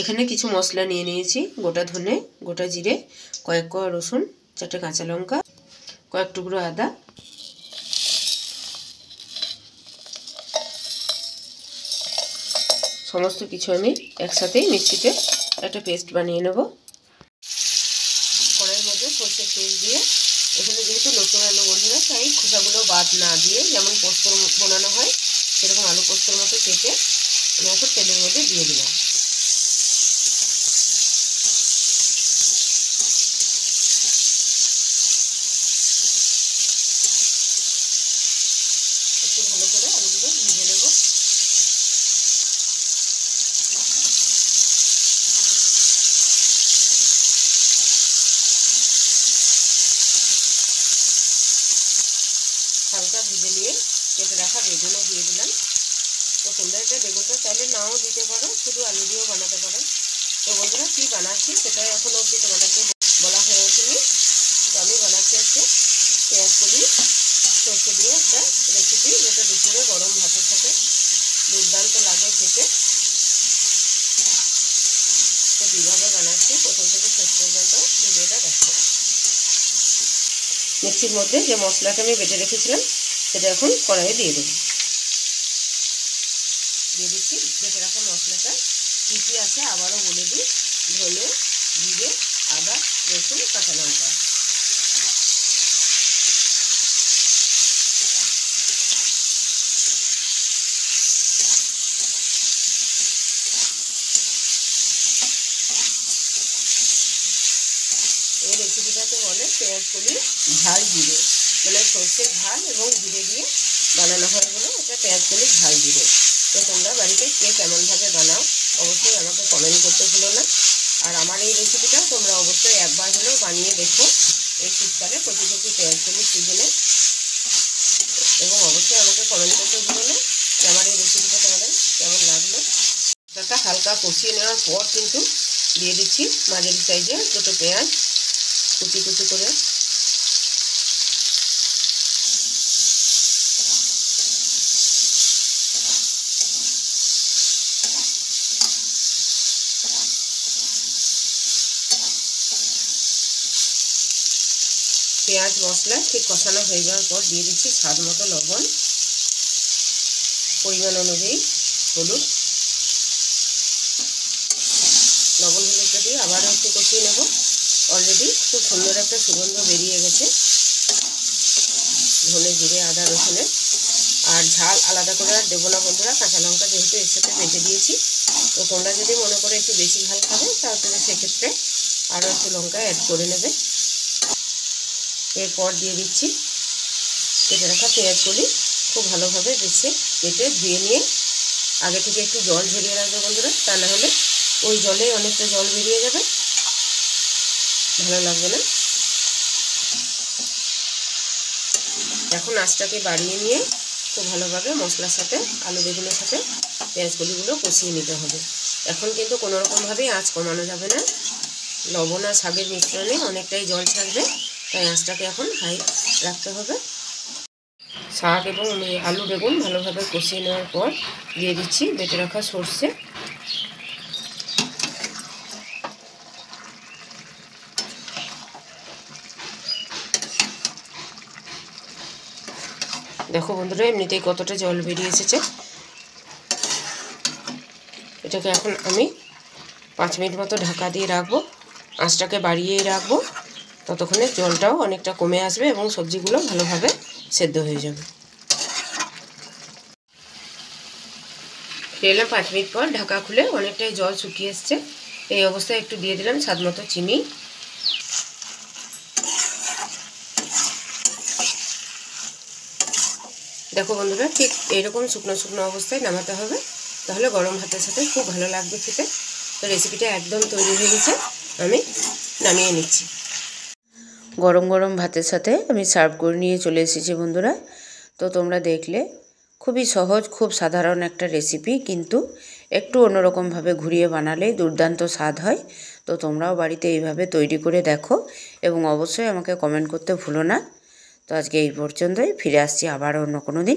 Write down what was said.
এখানে কিছু মশলা নিয়ে নিয়েছি, গোটা ধনে, গোটা জিরে, কয়েক কোয়া রসুন, 4টে কাঁচা লঙ্কা, কয়েক টুকরো আদা। সমস্ত কিছু আমি একসাথেই মিক্সিতে একটা পেস্ট বানিয়ে নেব। কড়াইয়ের মধ্যে সরষের তেল দিয়ে, এখানে যেহেতু নতুন আলু বন্ধুরা, তাই খোসাগুলো বাদ না দিয়ে যেমন পোস্ত বানানো হয় সেরকম আলু পোস্তর মতো কেটে আমি এখন তেলের মধ্যে দিয়ে দিলাম। একটু ভালো করে আলুগুলো ভেজে নেব। হালকা ভেজে নিয়ে কেটে রাখা বেগুনও দিয়ে দিলাম। তো তোমরা এটা বেগুনটা চাইলে নাও দিতে পারো, শুধু আলু দিয়েও বানাতে পারো। তো বন্ধুরা কী বানাচ্ছি সেটাই এখন অবধি তোমাদেরকে বলা হয়ে ওঠেনি। তো আমি বানাচ্ছি আজকে পেঁয়াজ কলি সর্ষে দিয়ে একটা রেসিপি, যেটা দুপুরে গরম ভাতের সাথে দুর্দান্ত লাগে খেতে। তো কীভাবে বানাচ্ছি প্রথম থেকে শেষ পর্যন্ত ভিডিওটা দেখো। মিক্সির মধ্যে যে মশলাটা আমি বেটে রেখেছিলাম সেটা এখন কড়াইয়ে দিয়ে দেবো। দিয়ে দিচ্ছি বেটে রাখা মশলাটা। কী কী আছে আবারও বলে দিই: ধনে, জিরে, আদা, রসুন, কাঁচা লঙ্কা। এই রেসিপিটাকে বলে পেঁয়াজ কলি ঝাল জিরে, মানে সর্ষের ঝাল এবং জিরে দিয়ে বানানো হয় বলে এটা পেঁয়াজ কলি ঝাল জিরে। তো তোমরা বাড়িতে কে কেমনভাবে বানাও অবশ্যই আমাকে কমেন্ট করতে ভুলো না। আর আমার এই রেসিপিটা তোমরা অবশ্যই একবার হলেও বানিয়ে দেখো এই শীতকালে কচি পেঁয়াজ কলির সিজনে। এবং অবশ্যই আমাকে কমেন্ট করতে ভুলো না যে আমার এই রেসিপিটা তোমাদের কেমন লাগলো। এটা হালকা কষিয়ে নেওয়ার পর কিন্তু দিয়ে দিচ্ছি মাঝারি সাইজে দুটো পেঁয়াজ কুচি কুচি করে। পেঁয়াজ মশলা ঠিক কষানো হয়ে যাওয়ার পর দিয়ে দিচ্ছি স্বাদ মতো লবণ, পরিমাণ অনুযায়ী হলুদ। লবণ হলুদটা দিয়ে আবারও একটু কষিয়ে নেব। অলরেডি খুব সুন্দর একটা সুগন্ধ বেরিয়ে গেছে ধনে, জিরে, আদা, রসুনের। আর ঝাল আলাদা করে আর দেবো না বন্ধুরা, কাঁচা লঙ্কা যেহেতু এর সাথে বেটে দিয়েছি। তো তোমরা যদি মনে করে একটু বেশি ঝাল খাবে তাহলে সেক্ষেত্রে আরও একটু লঙ্কা অ্যাড করে নেবে। এরপর দিয়ে দিচ্ছি কেটে রাখা পেঁয়াজগুলি। খুব ভালোভাবে বেছে কেটে ধুয়ে নিয়ে আগে থেকে একটু জল ঝরিয়ে রাখবে বন্ধুরা, তা না হলে ওই জলে অনেকটা জল বেরিয়ে যাবে, ভালো লাগবে না। এখন আঁচটাকে বাড়িয়ে নিয়ে খুব ভালোভাবে মশলার সাথে আলু বেগুনের সাথে পেঁয়াজগুলিগুলো কষিয়ে নিতে হবে। এখন কিন্তু কোনো রকমভাবেই আঁচ কমানো যাবে না, লবণ আর শাকের মিশ্রণে অনেকটাই জল ছাড়বে, তাই আঁচটাকে এখন হাই রাখতে হবে। শাক এবং আলু বেগুন ভালোভাবে কষিয়ে নেওয়ার পর দিয়ে দিচ্ছি বেটে রাখা সর্ষে। দেখো বন্ধুরা এমনিতেই কতটা জল বেরিয়ে এসেছে। এটাকে এখন আমি 5 মিনিট মতো ঢাকা দিয়ে রাখবো, আঁচটাকে বাড়িয়েই রাখবো। ততক্ষণে জলটাও অনেকটা কমে আসবে এবং সবজিগুলো ভালোভাবে সেদ্ধ হয়ে যাবে। এলাম 5 মিনিট পর ঢাকা খুলে অনেকটাই জল শুকিয়ে এসছে। এই অবস্থায় একটু দিয়ে দিলাম স্বাদ মতো চিনি। দেখো বন্ধুরা ঠিক এইরকম শুকনো শুকনো অবস্থায় নামাতে হবে, তাহলে গরম ভাতের সাথে খুব ভালো লাগবে খেতে। তো রেসিপিটা একদম তৈরি হয়ে গেছে, আমি নামিয়ে নিচ্ছি। গরম গরম ভাতের সাথে আমি সার্ভ করে নিয়ে চলে এসেছি বন্ধুরা। তো তোমরা দেখলে খুবই সহজ, খুব সাধারণ একটা রেসিপি, কিন্তু একটু অন্যরকমভাবে ঘুরিয়ে বানালেই দুর্দান্ত স্বাদ হয়। তো তোমরাও বাড়িতে এইভাবে তৈরি করে দেখো এবং অবশ্যই আমাকে কমেন্ট করতে ভুলো না। তো আজকে এই পর্যন্তই, ফিরে আসছি আবার অন্য কোনো দিন।